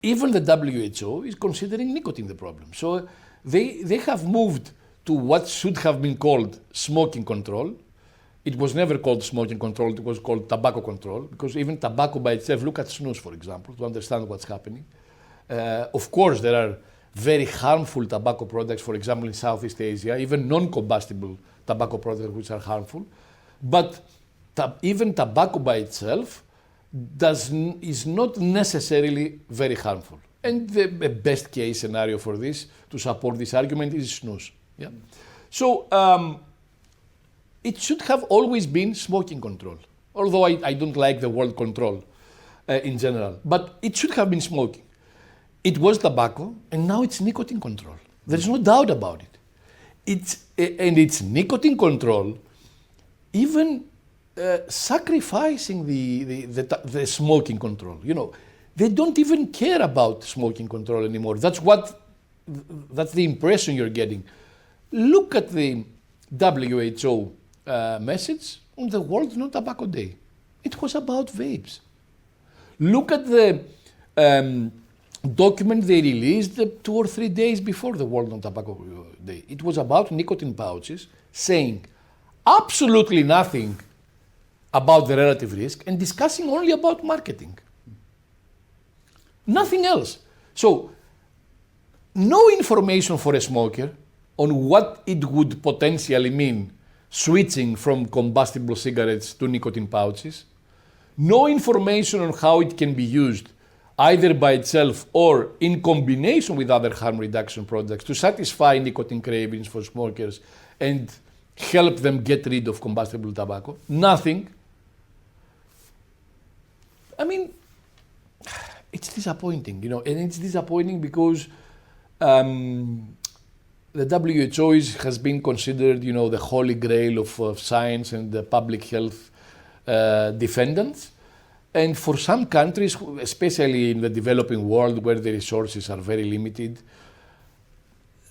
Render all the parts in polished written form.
Even the WHO is considering nicotine the problem. So they have moved to what should have been called smoking control. It was never called smoking control, it was called tobacco control, because even tobacco by itself, look at snus, for example, to understand what's happening. Of course, there are very harmful tobacco products, for example, in Southeast Asia, even non-combustible tobacco products which are harmful. But even tobacco by itself is not necessarily very harmful. And the best case scenario for this, to support this argument, is snus. Yeah? So it should have always been smoking control, although I don't like the word control in general, but it should have been smoking. It was tobacco, and now it's nicotine control. There's no doubt about it. It's nicotine control, even sacrificing the smoking control. You know, they don't even care about smoking control anymore. That's the impression you're getting. Look at the WHO message on the World No Tobacco Day. It was about vapes. Look at the document they released 2 or 3 days before the World No Tobacco Day. It was about nicotine pouches, saying absolutely nothing about the relative risk and discussing only about marketing. Nothing else. So, no information for a smoker on what it would potentially mean switching from combustible cigarettes to nicotine pouches. No information on how it can be used either by itself or in combination with other harm reduction products to satisfy nicotine cravings for smokers and help them get rid of combustible tobacco. Nothing. I mean, it's disappointing, you know, and it's disappointing because the WHO has been considered, you know, the holy grail of science and the public health defendants. And for some countries, especially in the developing world where the resources are very limited,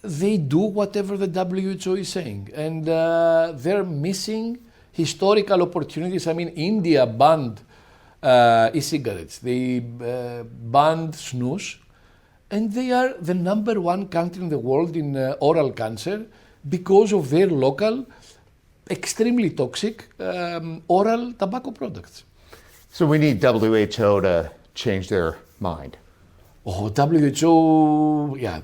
they do whatever the WHO is saying. And they're missing historical opportunities. I mean, India banned e-cigarettes. They banned snus. And they are the #1 country in the world in oral cancer because of their local, extremely toxic oral tobacco products. So we need WHO to change their mind. Oh, WHO, yeah,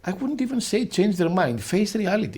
I wouldn't even say change their mind, face reality.